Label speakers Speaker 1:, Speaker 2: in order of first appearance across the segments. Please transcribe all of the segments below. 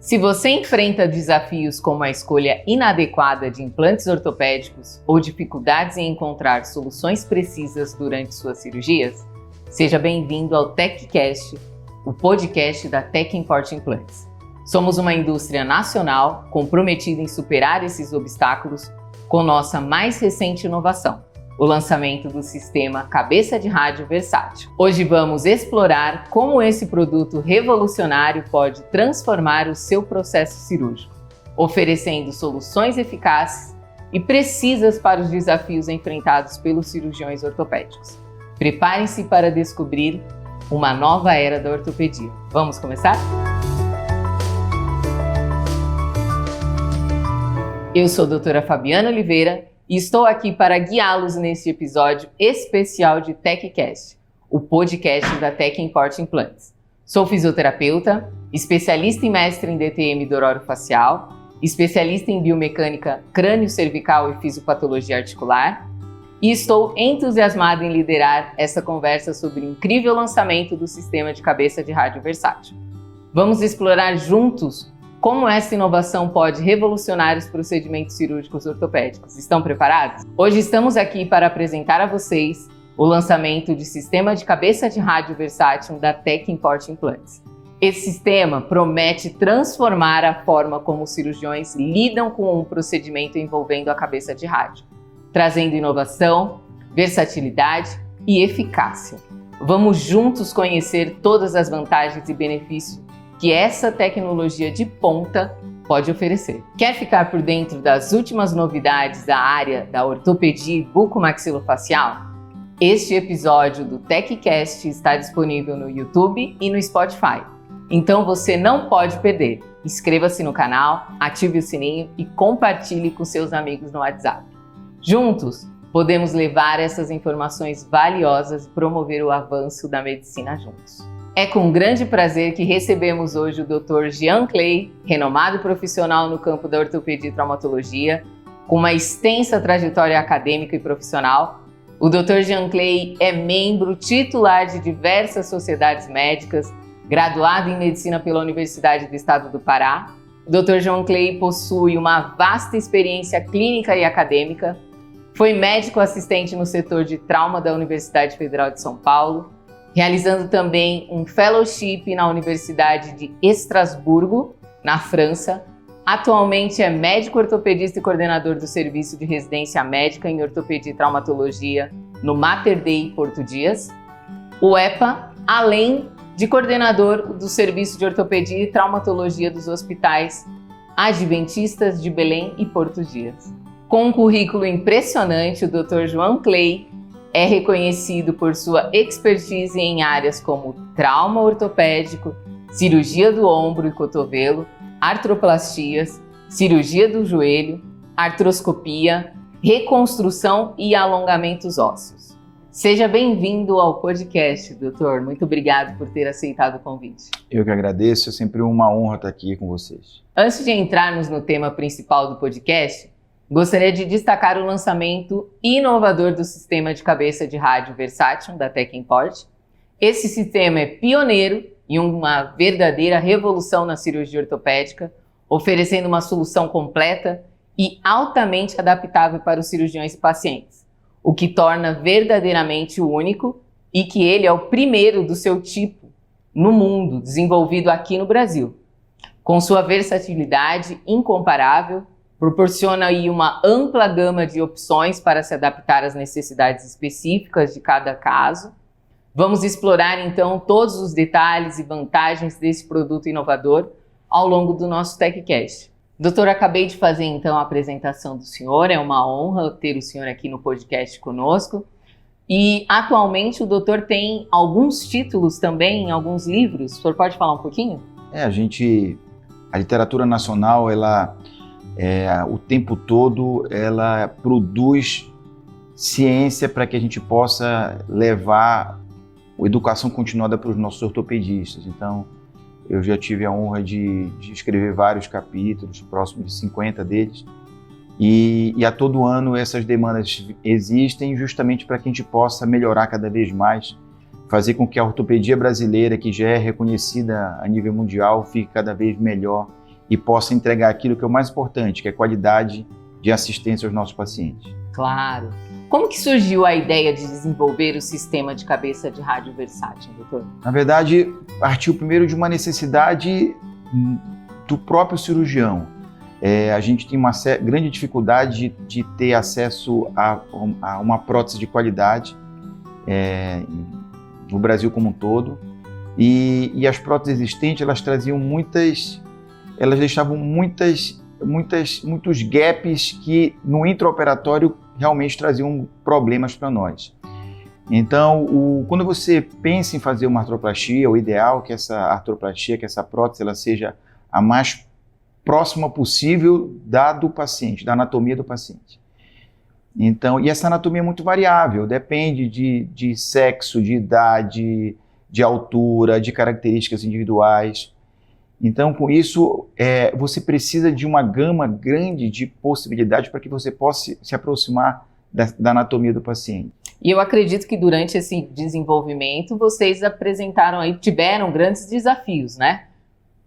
Speaker 1: Se você enfrenta desafios como a escolha inadequada de implantes ortopédicos ou dificuldades em encontrar soluções precisas durante suas cirurgias, seja bem-vindo ao TechCast, o podcast da Tech Import Implantes. Somos uma indústria nacional comprometida em superar esses obstáculos com nossa mais recente inovação, o lançamento do sistema Cabeça de Rádio Versátil. Hoje vamos explorar como esse produto revolucionário pode transformar o seu processo cirúrgico, oferecendo soluções eficazes e precisas para os desafios enfrentados pelos cirurgiões ortopédicos. Preparem-se para descobrir uma nova era da ortopedia. Vamos começar? Eu sou a doutora Fabiana Oliveira e estou aqui para guiá-los neste episódio especial de TechCast, o podcast da Tech Import Implantes. Sou fisioterapeuta, especialista e mestre em DTM do orofacial, especialista em biomecânica crânio-cervical e fisiopatologia articular, e estou entusiasmada em liderar essa conversa sobre o incrível lançamento do sistema de cabeça de rádio versátil. Vamos explorar juntos como essa inovação pode revolucionar os procedimentos cirúrgicos ortopédicos. Estão preparados? Hoje estamos aqui para apresentar a vocês o lançamento de sistema de cabeça de rádio versátil da Tech Import Implantes. Esse sistema promete transformar a forma como os cirurgiões lidam com um procedimento envolvendo a cabeça de rádio, trazendo inovação, versatilidade e eficácia. Vamos juntos conhecer todas as vantagens e benefícios que essa tecnologia de ponta pode oferecer. Quer ficar por dentro das últimas novidades da área da ortopedia e bucomaxilofacial? Este episódio do TechCast está disponível no YouTube e no Spotify. Então você não pode perder. Inscreva-se no canal, ative o sininho e compartilhe com seus amigos no WhatsApp. Juntos, podemos levar essas informações valiosas e promover o avanço da medicina juntos. É com grande prazer que recebemos hoje o Dr. Jean Clay, renomado profissional no campo da ortopedia e traumatologia, com uma extensa trajetória acadêmica e profissional. O Dr. Jean Clay é membro titular de diversas sociedades médicas, graduado em medicina pela Universidade do Estado do Pará. O Dr. Jean Clay possui uma vasta experiência clínica e acadêmica, foi médico assistente no setor de trauma da Universidade Federal de São Paulo, realizando também um fellowship na Universidade de Estrasburgo, na França. Atualmente é médico ortopedista e coordenador do Serviço de Residência Médica em Ortopedia e Traumatologia no Mater Dei Porto Dias, o EPA, além de coordenador do Serviço de Ortopedia e Traumatologia dos Hospitais Adventistas de Belém e Porto Dias. Com um currículo impressionante, o Dr. Jean Clay é reconhecido por sua expertise em áreas como trauma ortopédico, cirurgia do ombro e cotovelo, artroplastias, cirurgia do joelho, artroscopia, reconstrução e alongamentos ósseos. Seja bem-vindo ao podcast, doutor. Muito obrigado por ter aceitado o convite.
Speaker 2: Eu que agradeço, é sempre uma honra estar aqui com vocês.
Speaker 1: Antes de entrarmos no tema principal do podcast, gostaria de destacar o lançamento inovador do sistema de cabeça de rádio versátil da Tech Import. Esse sistema é pioneiro e uma verdadeira revolução na cirurgia ortopédica, oferecendo uma solução completa e altamente adaptável para os cirurgiões e pacientes, o que torna verdadeiramente único e que ele é o primeiro do seu tipo no mundo, desenvolvido aqui no Brasil. Com sua versatilidade incomparável, proporciona aí uma ampla gama de opções para se adaptar às necessidades específicas de cada caso. Vamos explorar então todos os detalhes e vantagens desse produto inovador ao longo do nosso TechCast. Doutor, acabei de fazer então a apresentação do senhor, é uma honra ter o senhor aqui no podcast conosco. E atualmente o doutor tem alguns títulos também, alguns livros. O senhor pode falar um pouquinho?
Speaker 2: A literatura nacional, o tempo todo, ela produz ciência para que a gente possa levar a educação continuada para os nossos ortopedistas. Então, eu já tive a honra de escrever vários capítulos, próximo de 50 deles, e a todo ano essas demandas existem justamente para que a gente possa melhorar cada vez mais, fazer com que a ortopedia brasileira, que já é reconhecida a nível mundial, fique cada vez melhor e possa entregar aquilo que é o mais importante, que é a qualidade de assistência aos nossos pacientes.
Speaker 1: Claro. Como que surgiu a ideia de desenvolver o sistema de cabeça de rádio versátil, doutor?
Speaker 2: Na verdade, partiu primeiro de uma necessidade do próprio cirurgião. A gente tem uma grande dificuldade de ter acesso a uma prótese de qualidade no Brasil como um todo. E as próteses existentes, elas deixavam muitos gaps que no intraoperatório realmente traziam problemas para nós. Então, quando você pensa em fazer uma artroplastia, o ideal é que essa artroplastia, que essa prótese, ela seja a mais próxima possível do paciente, da anatomia do paciente. Então, e essa anatomia é muito variável, depende de sexo, de idade, de altura, de características individuais. Então, com isso, você precisa de uma gama grande de possibilidades para que você possa se aproximar da anatomia do paciente.
Speaker 1: E eu acredito que durante esse desenvolvimento, vocês tiveram grandes desafios, né?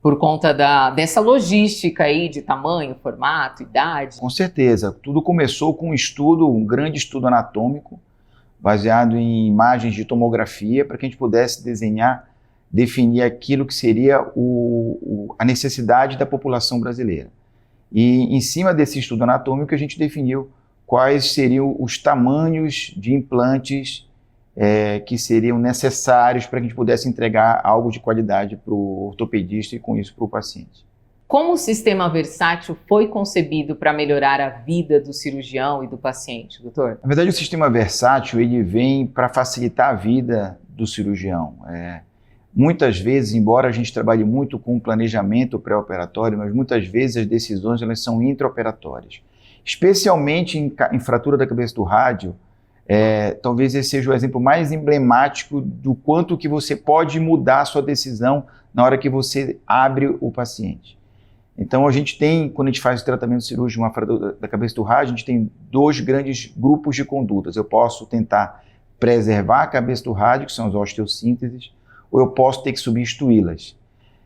Speaker 1: Por conta dessa logística aí de tamanho, formato, idade.
Speaker 2: Com certeza. Tudo começou com um grande estudo anatômico, baseado em imagens de tomografia, para que a gente pudesse definir aquilo que seria a necessidade da população brasileira. E em cima desse estudo anatômico a gente definiu quais seriam os tamanhos de implantes que seriam necessários para que a gente pudesse entregar algo de qualidade para o ortopedista e com isso para o paciente.
Speaker 1: Como o sistema versátil foi concebido para melhorar a vida do cirurgião e do paciente, doutor?
Speaker 2: Na verdade, o sistema versátil ele vem para facilitar a vida do cirurgião. Muitas vezes, embora a gente trabalhe muito com planejamento pré-operatório, mas muitas vezes as decisões elas são intraoperatórias. Especialmente em fratura da cabeça do rádio, talvez esse seja o exemplo mais emblemático do quanto que você pode mudar a sua decisão na hora que você abre o paciente. Então, quando a gente faz o tratamento cirúrgico de uma fratura da cabeça do rádio, a gente tem dois grandes grupos de condutas. Eu posso tentar preservar a cabeça do rádio, que são as osteossínteses, ou eu posso ter que substituí-las.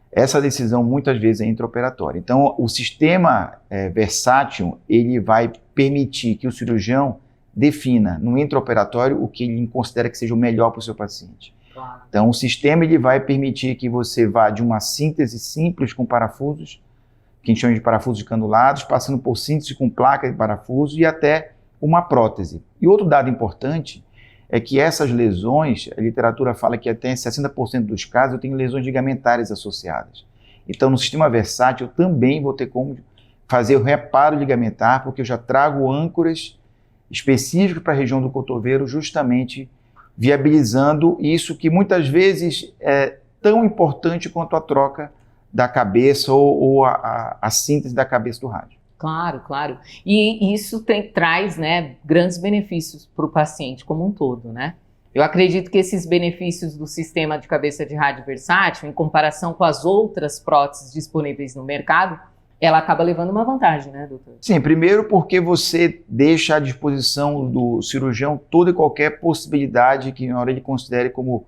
Speaker 2: Essa decisão muitas vezes é intraoperatória. Então, o sistema versátil, ele vai permitir que o cirurgião defina no intraoperatório o que ele considera que seja o melhor para o seu paciente.
Speaker 1: Claro.
Speaker 2: Então, o sistema ele vai permitir que você vá de uma síntese simples com parafusos, que a gente chama de parafusos canulados, passando por síntese com placa de parafuso e até uma prótese. E outro dado importante é que essas lesões, a literatura fala que até em 60% dos casos eu tenho lesões ligamentares associadas. Então, no sistema versátil, eu também vou ter como fazer o reparo ligamentar, porque eu já trago âncoras específicas para a região do cotovelo, justamente viabilizando isso que muitas vezes é tão importante quanto a troca da cabeça ou a síntese da cabeça do rádio.
Speaker 1: Claro, claro. E isso traz, né, grandes benefícios para o paciente como um todo, né? Eu acredito que esses benefícios do sistema de cabeça de rádio versátil, em comparação com as outras próteses disponíveis no mercado, ela acaba levando uma vantagem, né, doutor?
Speaker 2: Sim, primeiro porque você deixa à disposição do cirurgião toda e qualquer possibilidade que na hora ele considere como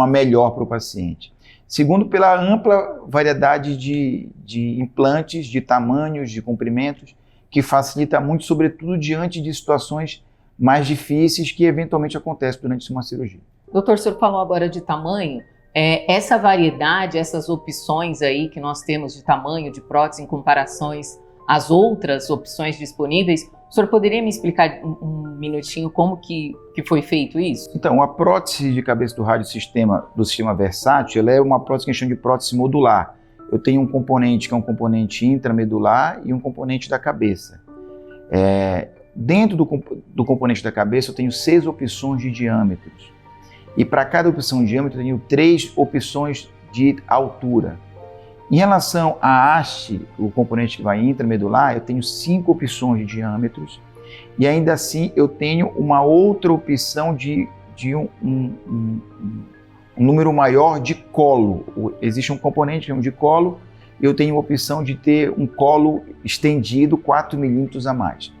Speaker 2: a melhor para o paciente. Segundo, pela ampla variedade de implantes, de tamanhos, de comprimentos, que facilita muito, sobretudo diante de situações mais difíceis que eventualmente acontecem durante uma cirurgia.
Speaker 1: Doutor, o senhor falou agora de tamanho. Essa variedade, essas opções aí que nós temos de tamanho de prótese em comparações às outras opções disponíveis, o senhor poderia me explicar um minutinho como que foi feito isso?
Speaker 2: Então, a prótese de cabeça do rádio do sistema versátil, ela é uma prótese que a gente chama de prótese modular. Eu tenho um componente que é um componente intramedular e um componente da cabeça. Dentro do componente da cabeça eu tenho 6 opções de diâmetros. E para cada opção de diâmetro eu tenho 3 opções de altura. Em relação à haste, o componente que vai intramedular, eu tenho 5 opções de diâmetros e ainda assim eu tenho uma outra opção de um número maior de colo. Existe um componente que é um de colo e eu tenho a opção de ter um colo estendido 4 milímetros a mais.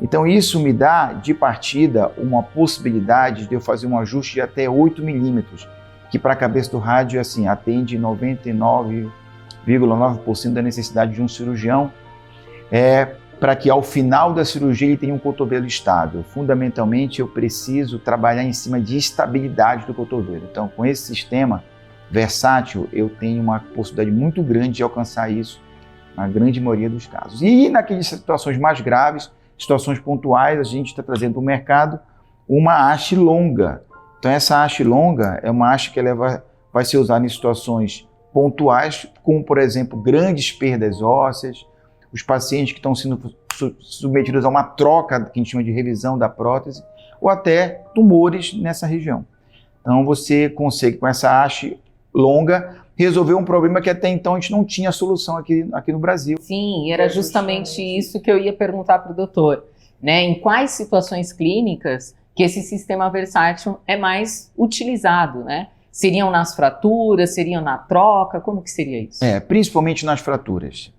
Speaker 2: Então isso me dá de partida uma possibilidade de eu fazer um ajuste de até 8 milímetros, que para a cabeça do rádio assim, atende 99,9% 99,9% da necessidade de um cirurgião para que ao final da cirurgia ele tenha um cotovelo estável. Fundamentalmente, eu preciso trabalhar em cima de estabilidade do cotovelo. Então, com esse sistema versátil, eu tenho uma possibilidade muito grande de alcançar isso na grande maioria dos casos. E naquelas situações mais graves, situações pontuais, a gente está trazendo para o mercado uma haste longa. Então, essa haste longa é uma haste que vai ser usada em situações pontuais, como, por exemplo, grandes perdas ósseas, os pacientes que estão sendo submetidos a uma troca, que a gente chama de revisão da prótese, ou até tumores nessa região. Então, você consegue, com essa haste longa, resolver um problema que até então a gente não tinha solução aqui no Brasil.
Speaker 1: Sim, era justamente isso que eu ia perguntar para o doutor, né? Em quais situações clínicas que esse sistema versátil é mais utilizado, né? Seriam nas fraturas, seriam na troca, como que seria isso?
Speaker 2: Principalmente nas fraturas.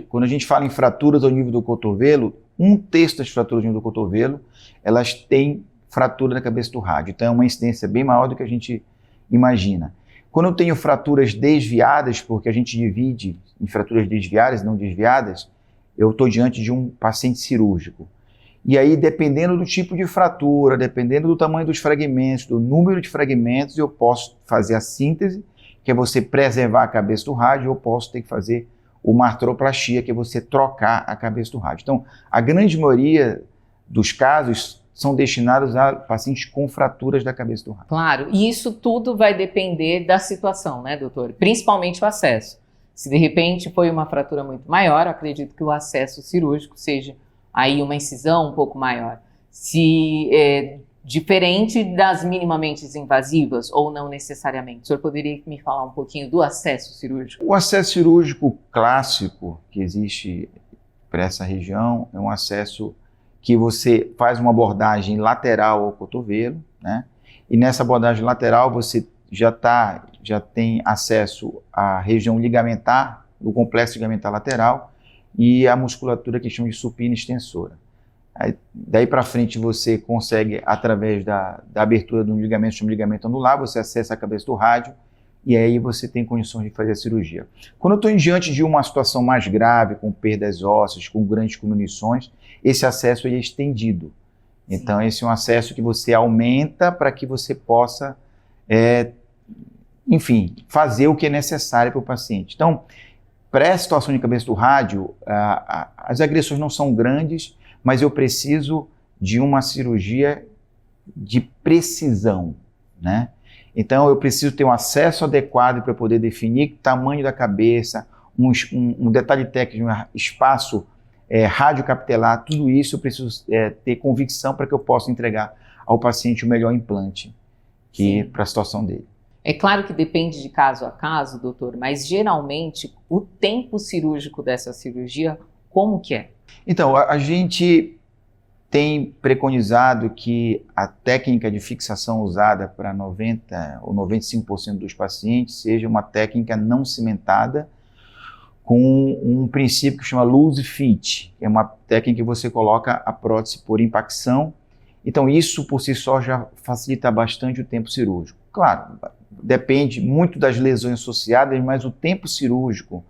Speaker 2: Quando a gente fala em fraturas ao nível do cotovelo, 1/3 das fraturas ao nível do cotovelo, elas têm fratura na cabeça do rádio. Então é uma incidência bem maior do que a gente imagina. Quando eu tenho fraturas desviadas, porque a gente divide em fraturas desviadas e não desviadas, eu estou diante de um paciente cirúrgico. E aí, dependendo do tipo de fratura, dependendo do tamanho dos fragmentos, do número de fragmentos, eu posso fazer a síntese, que é você preservar a cabeça do rádio, ou posso ter que fazer uma artroplastia, que é você trocar a cabeça do rádio. Então, a grande maioria dos casos são destinados a pacientes com fraturas da cabeça do rádio.
Speaker 1: Claro, e isso tudo vai depender da situação, né, doutor? Principalmente o acesso. Se de repente foi uma fratura muito maior, eu acredito que o acesso cirúrgico seja aí uma incisão um pouco maior. Se é diferente das minimamente invasivas ou não necessariamente, o senhor poderia me falar um pouquinho do acesso cirúrgico?
Speaker 2: O acesso cirúrgico clássico que existe para essa região é um acesso que você faz uma abordagem lateral ao cotovelo, né? E nessa abordagem lateral você já tem acesso à região ligamentar, do complexo ligamentar lateral, e a musculatura que chama de supina extensora. Daí para frente você consegue, através da abertura de um ligamento, chama de ligamento anular, você acessa a cabeça do rádio e aí você tem condições de fazer a cirurgia. Quando eu estou diante de uma situação mais grave, com perdas ósseas, com grandes comunições, esse acesso é estendido. Então, sim, esse é um acesso que você aumenta para que você possa, enfim, fazer o que é necessário para o paciente. Então, para essa situação de cabeça do rádio, as agressões não são grandes, mas eu preciso de uma cirurgia de precisão, né? Então, eu preciso ter um acesso adequado para poder definir o tamanho da cabeça, um detalhe técnico, um espaço radiocapitelar, tudo isso eu preciso ter convicção para que eu possa entregar ao paciente o melhor implante para a situação dele.
Speaker 1: É claro que depende de caso a caso, doutor, mas geralmente o tempo cirúrgico dessa cirurgia, como que é?
Speaker 2: Então, a gente tem preconizado que a técnica de fixação usada para 90% ou 95% dos pacientes seja uma técnica não cimentada, com um princípio que chama loose fit, que é uma técnica que você coloca a prótese por impacção. Então, isso por si só já facilita bastante o tempo cirúrgico. Claro, depende muito das lesões associadas, mas o tempo cirúrgico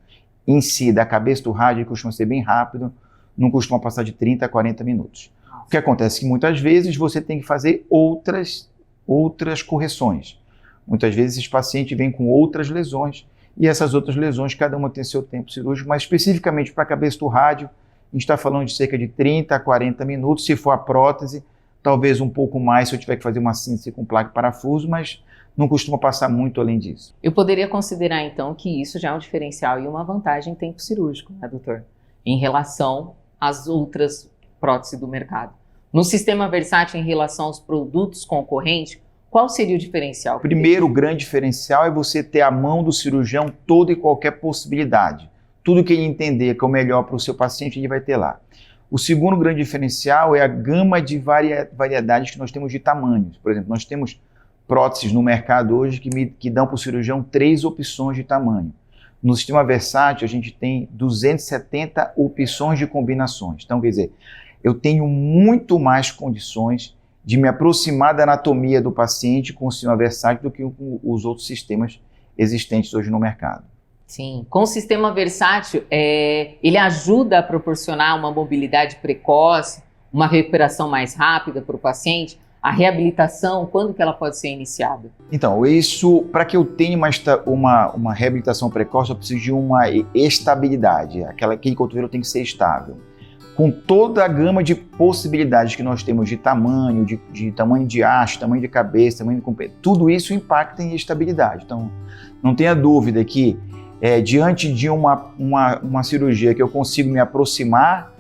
Speaker 2: em si, da cabeça do rádio, costuma ser bem rápido, não costuma passar de 30 a 40 minutos. O que acontece é que muitas vezes você tem que fazer outras correções. Muitas vezes esses pacientes vêm com outras lesões, e essas outras lesões, cada uma tem seu tempo cirúrgico, mas especificamente para a cabeça do rádio, a gente está falando de cerca de 30 a 40 minutos, se for a prótese, talvez um pouco mais se eu tiver que fazer uma síntese com placa e parafuso, mas não costuma passar muito além disso.
Speaker 1: Eu poderia considerar, então, que isso já é um diferencial e uma vantagem em tempo cirúrgico, né, doutor? Em relação às outras próteses do mercado. No sistema versátil, em relação aos produtos concorrentes, qual seria o diferencial?
Speaker 2: O primeiro grande diferencial é você ter à mão do cirurgião toda e qualquer possibilidade. Tudo que ele entender que é o melhor para o seu paciente, ele vai ter lá. O segundo grande diferencial é a gama de variedades que nós temos de tamanhos. Por exemplo, nós temos próteses no mercado hoje que dão para o cirurgião 3 opções de tamanho. No sistema versátil, a gente tem 270 opções de combinações. Então, quer dizer, eu tenho muito mais condições de me aproximar da anatomia do paciente com o sistema versátil do que com os outros sistemas existentes hoje no mercado.
Speaker 1: Sim, com o sistema versátil, ele ajuda a proporcionar uma mobilidade precoce, uma recuperação mais rápida para o paciente. A reabilitação, quando que ela pode ser iniciada?
Speaker 2: Então, isso, para que eu tenha uma reabilitação precoce, eu preciso de uma estabilidade. Aquele cotovelo tem que ser estável. Com toda a gama de possibilidades que nós temos de tamanho, de tamanho de haste, tamanho de cabeça, tamanho de comprimento, tudo isso impacta em estabilidade. Então, não tenha dúvida que diante de uma cirurgia que eu consigo me aproximar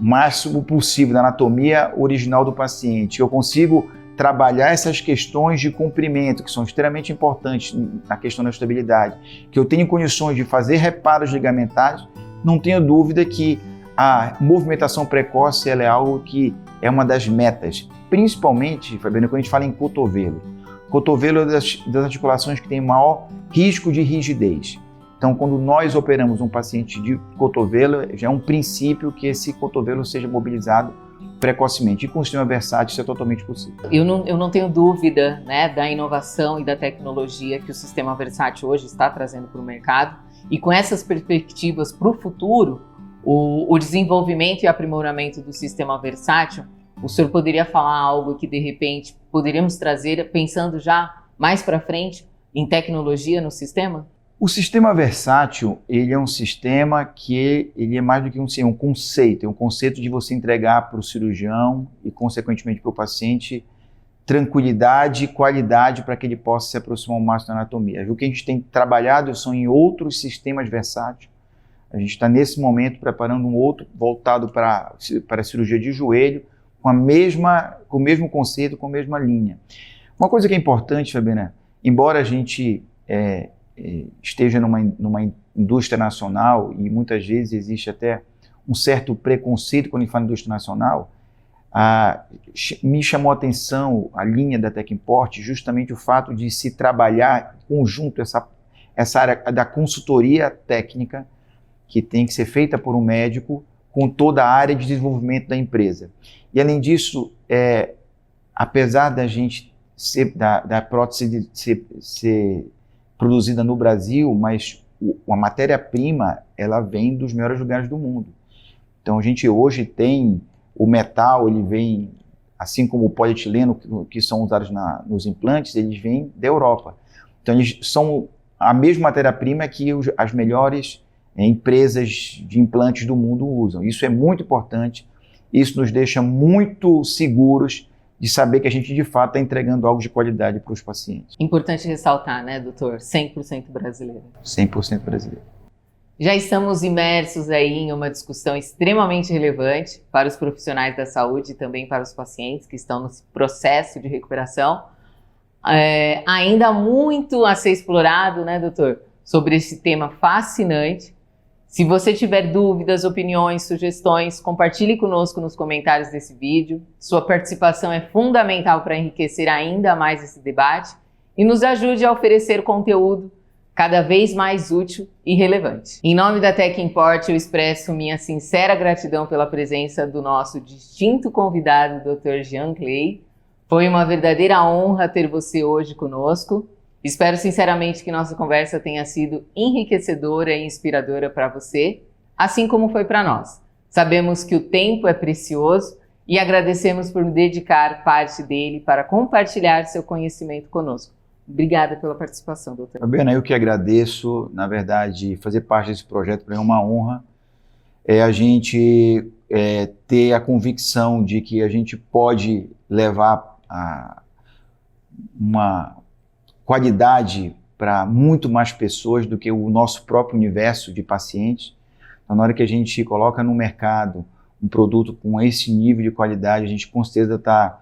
Speaker 2: o máximo possível da anatomia original do paciente, eu consigo trabalhar essas questões de comprimento, que são extremamente importantes na questão da estabilidade, que eu tenho condições de fazer reparos ligamentares, não tenha dúvida que a movimentação precoce ela é algo que é uma das metas, principalmente, Fabiano, quando a gente fala em cotovelo. Cotovelo é das articulações que tem maior risco de rigidez. Então, quando nós operamos um paciente de cotovelo, já é um princípio que esse cotovelo seja mobilizado precocemente. E com o sistema versátil isso é totalmente possível.
Speaker 1: Eu não tenho dúvida, né, da inovação e da tecnologia que o sistema versátil hoje está trazendo para o mercado. E com essas perspectivas para o futuro, o desenvolvimento e aprimoramento do sistema versátil, o senhor poderia falar algo que de repente poderíamos trazer, pensando já mais para frente em tecnologia no sistema?
Speaker 2: O sistema versátil, ele é um sistema que ele é mais do que um conceito, é um conceito de você entregar para o cirurgião e, consequentemente, para o paciente, tranquilidade e qualidade para que ele possa se aproximar ao máximo da anatomia. O que a gente tem trabalhado são em outros sistemas versáteis. A gente está, nesse momento, preparando um outro voltado para a cirurgia de joelho, com o mesmo conceito, com a mesma linha. Uma coisa que é importante, Fabiana, embora a gente esteja numa indústria nacional e muitas vezes existe até um certo preconceito quando a gente fala em indústria nacional, me chamou a atenção a linha da Tec-Import justamente o fato de se trabalhar em conjunto essa área da consultoria técnica que tem que ser feita por um médico com toda a área de desenvolvimento da empresa. E além disso, apesar da gente da prótese ser produzida no Brasil, mas a matéria-prima ela vem dos melhores lugares do mundo. Então a gente hoje tem o metal, ele vem, assim como o polietileno que são usados nos implantes, eles vêm da Europa. Então eles são a mesma matéria-prima que as melhores empresas de implantes do mundo usam. Isso é muito importante, isso nos deixa muito seguros de saber que a gente de fato está entregando algo de qualidade para os pacientes.
Speaker 1: Importante ressaltar, né, doutor? 100% brasileiro.
Speaker 2: 100% brasileiro.
Speaker 1: Já estamos imersos aí em uma discussão extremamente relevante para os profissionais da saúde e também para os pacientes que estão no processo de recuperação. Ainda há muito a ser explorado, né, doutor? Sobre esse tema fascinante. Se você tiver dúvidas, opiniões, sugestões, compartilhe conosco nos comentários desse vídeo. Sua participação é fundamental para enriquecer ainda mais esse debate e nos ajude a oferecer conteúdo cada vez mais útil e relevante. Em nome da Tec-Import, eu expresso minha sincera gratidão pela presença do nosso distinto convidado, Dr. Jean Clay. Foi uma verdadeira honra ter você hoje conosco. Espero sinceramente que nossa conversa tenha sido enriquecedora e inspiradora para você, assim como foi para nós. Sabemos que o tempo é precioso e agradecemos por dedicar parte dele para compartilhar seu conhecimento conosco. Obrigada pela participação, doutor.
Speaker 2: Fabiana, eu que agradeço. Na verdade, fazer parte desse projeto para mim é uma honra. A gente ter a convicção de que a gente pode levar uma qualidade para muito mais pessoas do que o nosso próprio universo de pacientes. Então, na hora que a gente coloca no mercado um produto com esse nível de qualidade, a gente com certeza está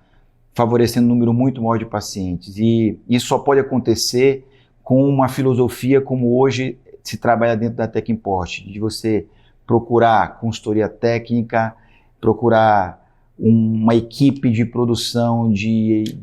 Speaker 2: favorecendo um número muito maior de pacientes. E isso só pode acontecer com uma filosofia como hoje se trabalha dentro da Tec-Import, de você procurar consultoria técnica, procurar uma equipe de produção, de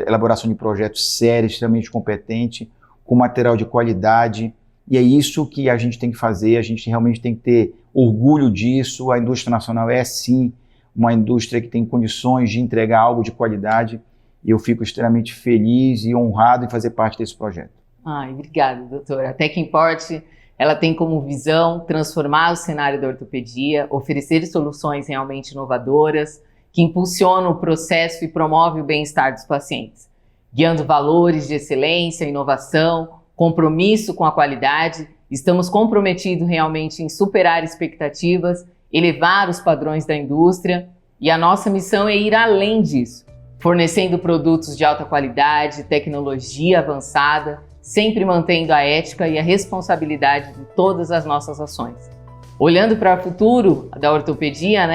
Speaker 2: elaboração de projetos sérios, extremamente competente, com material de qualidade, e é isso que a gente tem que fazer, a gente realmente tem que ter orgulho disso. A indústria nacional é sim uma indústria que tem condições de entregar algo de qualidade, e eu fico extremamente feliz e honrado em fazer parte desse projeto.
Speaker 1: Ai, obrigada, doutora. A Tech Import, ela tem como visão transformar o cenário da ortopedia, oferecer soluções realmente inovadoras, que impulsionam o processo e promovem o bem-estar dos pacientes, guiando valores de excelência, inovação, compromisso com a qualidade. Estamos comprometidos realmente em superar expectativas, elevar os padrões da indústria, e a nossa missão é ir além disso, fornecendo produtos de alta qualidade, tecnologia avançada, sempre mantendo a ética e a responsabilidade de todas as nossas ações. Olhando para o futuro da ortopedia,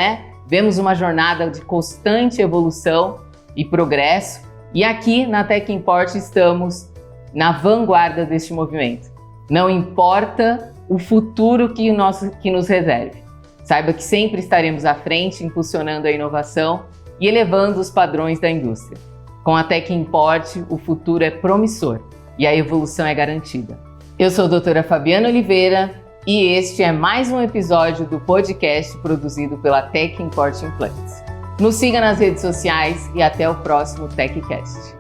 Speaker 1: vemos uma jornada de constante evolução e progresso, e aqui na Tech Import estamos na vanguarda deste movimento. Não importa o futuro que nos reserve. Saiba que sempre estaremos à frente, impulsionando a inovação e elevando os padrões da indústria. Com a Tech Import, o futuro é promissor e a evolução é garantida. Eu sou a doutora Fabiana Oliveira e este é mais um episódio do podcast produzido pela Tech Import Implants. Nos siga nas redes sociais e até o próximo TechCast.